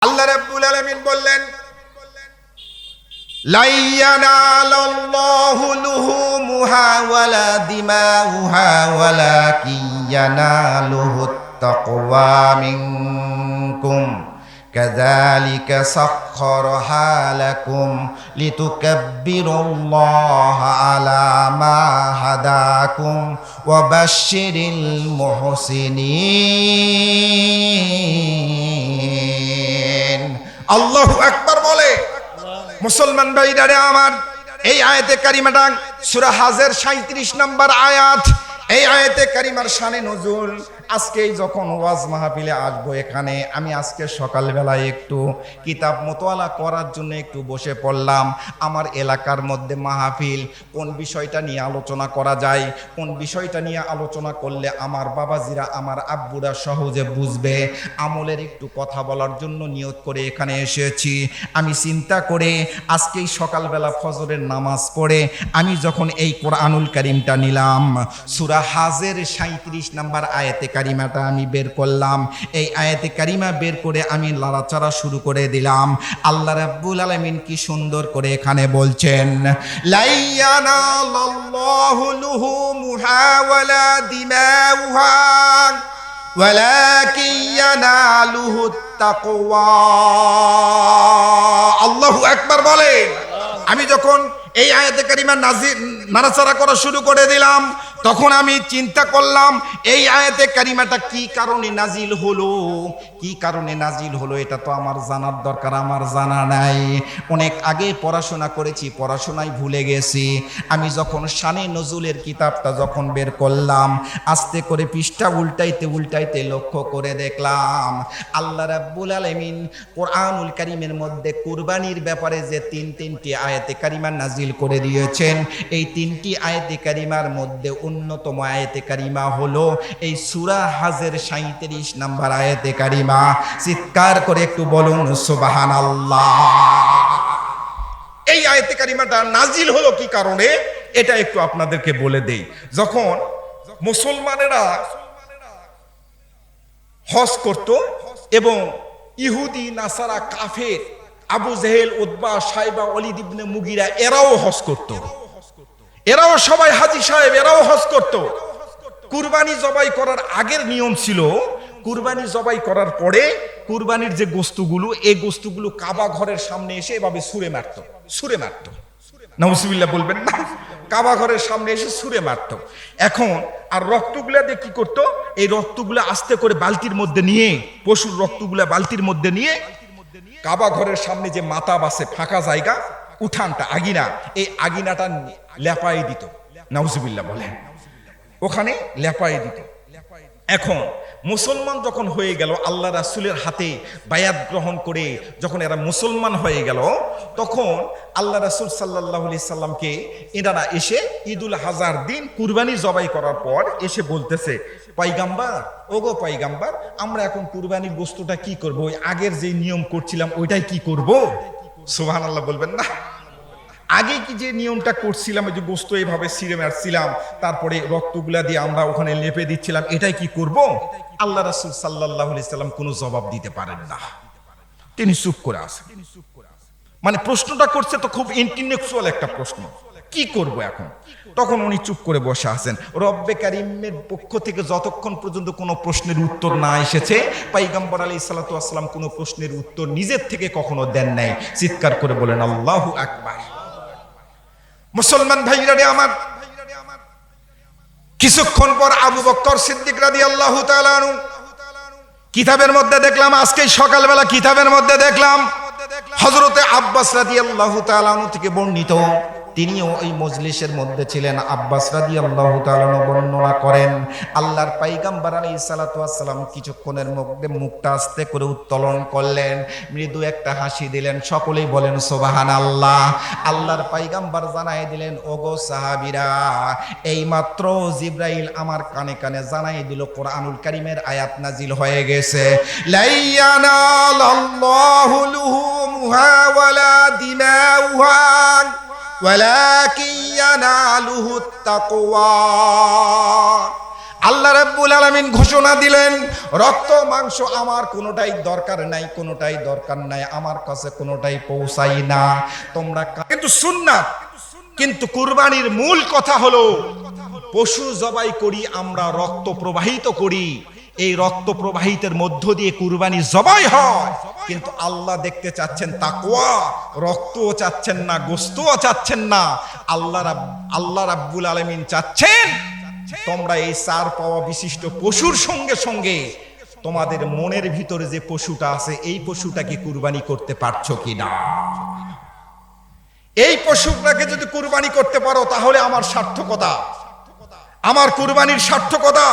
আল্লাহ রাব্বুল আলামিন বললেন, লা ইয়ানালাল্লাহু লুহুমুহা ওয়ালা দিমাউহা ওয়ালাকিন ইয়ানালুহুত তাকওয়া মিনকুম কাযালিকা সাখখারাহা লাকুম লিতুকাব্বিরুল্লাহা আলা মা হাদাকুম ওয়া বাশশিরিল মুহসিনিন। আল্লাহু আকবার বলে। মুসলমান ভাইরা আমার, এই আয়াতে কারিমাটা সূরা হাজের 37 নম্বর আয়াত। এই আয়াতে কারিমার শানে নজুল। আজকে যখন ওয়াজ মাহফিলে আসবো এখানে, আমি আজকে সকালবেলায় একটু কিতাব মোতালা করার জন্য একটু বসে পড়লাম। আমার এলাকার মধ্যে মাহফিল, কোন বিষয়টা নিয়ে আলোচনা করা যায়, কোন বিষয়টা নিয়ে আলোচনা করলে আমার বাবাজিরা, আমার আব্বুরা সহজে বুঝবে, আমলের একটু কথা বলার জন্য নিয়ত করে এখানে এসেছি। আমি চিন্তা করে আজকেই সকালবেলা ফজরের নামাজ পড়ে আমি যখন এই কোরআনুল কারীমটা নিলাম, সূরা হাজের 37 নম্বর আয়াতে কারিমাটা আমি বের করলাম। এই আয়াতে কারিমা বের করে আমি লড়াচড়া শুরু করে দিলাম। আল্লাহ রাব্বুল আলামিন কি সুন্দর করে এখানে বলছেন, লা ইয়ানালাল্লাহু লুহুমুহা ওয়ালা দিমাউহা ওয়ালাকিন ইয়ানালুহুত তাকওয়া। আল্লাহু আকবার বলে। আমি যখন এই আয়াতে কারিমা নাড়াচাড়া করা শুরু করে দিলাম, তখন আমি চিন্তা করলাম এই আয়াতে কারিমাটা কি কারণে নাজিল হলো, কি কারণে নাজিল হলো এটা তো আমার জানার দরকার, আমার জানা নাই। অনেক আগে পড়াশোনা করেছি, পড়াশোনায় ভুলে গেছি। আমি যখন শানে নজুলের কিতাবটা যখন বের করলাম, আস্তে করে পৃষ্ঠা উল্টাইতে উল্টাইতে লক্ষ্য করে দেখলাম আল্লাহ রাব্বুল আলামিন কোরআনুল কারীমের মধ্যে কুরবানির ব্যাপারে যে তিনটি আয়াতে কারিমা নাজিল করে দিয়েছেন, এই তিনটি আয়াতে কারিমার মধ্যে অন্যতম আয়াতে কারিমা হলো এই সূরা হাজের 37 নম্বর আয়াতে কারিমা। চিৎকার করে একটু বলুন সুবহানাল্লাহ। এই আয়াতে কারিমাটা নাজিল হলো কি কারণে এটা একটু আপনাদেরকে বলে দেই। যখন মুসলমানেরা হজ করত এবং ইহুদি নাসারা কাফের আবু জেহেল, উতবা, সাইবা, ওয়ালিদ ইবনে মুগিরা এরাও হজ করত, এরাও সবাই হাজী সাহেব, এরাও হজ করত। কুরবানি জবাই করার আগের নিয়ম ছিল, কুরবানি জবাই করার পরে কুরবানির যে গোস্তগুলো, এই গোস্তগুলো কাবা ঘরের সামনে এসে এভাবে ছুঁড়ে মারতো, ছুঁড়ে মারতো। নাউজুবিল্লাহ বলবেন না, কাবা ঘরের সামনে এসে ছুঁড়ে মারতো। এখন আর রক্তগুলা দিয়ে কি করতো, এই রক্তগুলা আস্তে করে বালতির মধ্যে নিয়ে, পশুর রক্তগুলা বালতির মধ্যে নিয়ে কাবা ঘরের সামনে যে মাথা বাসে ফাঁকা জায়গা, উঠানটা, আগিনা, এই আগিনাটা লেপাই দিত। নাউজুবিল্লাহ বলেন, ওখানে লেপাই দিত। এখন মুসলমান যখন হয়ে গেল, আল্লাহ রাসূলের হাতে বায়াত গ্রহণ করে যখন এরা মুসলমান হয়ে গেল, তখন আল্লাহ রাসূল সাল্লাল্লাহু আলাইহি সাল্লামকে এনারা এসে ঈদুল আজহার দিন কুরবানি জবাই করার পর এসে বলতেছে, পয়গাম্বার, ওগো পয়গাম্বার, আমরা এখন কুরবানির গোস্তটা কি করব, ওই আগের যে নিয়ম করছিলাম ওইটাই কি করব? সুবহানাল্লাহ বলবেন না। আগে কি যে নিয়মটা করছিলাম, ওই যে গোস্ত এইভাবে ছিঁড়ে মারছিলাম, তারপরে রক্তগুলা দিয়ে আমরা ওখানে লেপে দিচ্ছিলাম, এটাই কি করব? আল্লাহ রাসূল সাল্লাল্লাহু আলাইহি সাল্লাম কোনো জবাব দিতে পারেন না, তিনি চুপ করে আছেন। মানে প্রশ্নটা করছে তো খুব ইন্টেলেকচুয়াল একটা প্রশ্ন, কি করব এখন? তখন উনি চুপ করে বসে আছেন। রব্বে কারীমের পক্ষ থেকে যতক্ষণ পর্যন্ত কোনো প্রশ্নের উত্তর না এসেছে, পয়গম্বর আলাইহিস সালাতু ওয়াস সালাম কোনো প্রশ্নের উত্তর নিজের থেকে কখনো দেন নাই। চিৎকার করে বলেন আল্লাহু আকবার। মুসলমান ভাইরা আমার, কিছুক্ষণ পর আবু বকর সিদ্দিক রাদিয়াল্লাহু তাআলা আনহু কিতাবের মধ্যে দেখলাম, আজকে সকালবেলা কিতাবের মধ্যে দেখলাম হযরতে আব্বাস রাদিয়াল্লাহু তাআলা আনহু থেকে বর্ণিত, তিনিও ওই মজলিসের মধ্যে ছিলেন। আব্বাস রাদিয়াল্লাহু তাআলা বর্ণনা করেন, আল্লাহর পয়গম্বর আলাইহিস সালাতু ওয়াস সালাম কিছুক্ষণের মধ্যে মুখটা আস্তে করে উত্তোলন করলেন, মৃদু একটা হাসি দিলেন। সকলেই বলেন সুবহানাল্লাহ। আল্লাহর পয়গম্বর জানাই দিলেন, ওগো সাহাবীরা, এইমাত্র জিবরাইল আমার কানে কানে জানাই দিল কোরআনুল কারীমের আয়াত নাজিল হয়ে গেছে, লা ইয়ানালাল্লাহু লুহুমুহা ওয়ালা দিমাউহা ওয়ালাকিন ইয়ানালুহুত তাকওয়া। আল্লাহ রাব্বুল আলামিন ঘোষণা দিলেন, রক্ত মাংস আমার কোনোটাই দরকার নাই, কোনোটাই দরকার নাই, আমার কাছে কোনোটাই পৌঁছাই না। তোমরা কিন্তু সুন্নাত, কিন্তু কুরবানির মূল কথা হলো পশু জবাই করি আমরা, রক্ত প্রবাহিত করি, এই রক্ত প্রবাহিতের মধ্য দিয়ে কুরবানি জবাই হয়। কিন্তু আল্লাহ দেখতে চাচ্ছেন তাকওয়া, রক্তও চাচ্ছেন না, গোস্তও চাচ্ছেন না। আল্লাহ রাব্বুল আলামিন চাচ্ছেন তোমরা এই চার পাওয়া বিশিষ্ট পশুর সঙ্গে সঙ্গে তোমাদের মনের ভিতরে যে পশুটা আছে এই পশুটাকে কুরবানি করতে পারছো কিনা। এই পশুটাকে যদি কুরবানি করতে পারো তাহলে আমার সার্থকতা, আমার কুরবানির সার্থকতা।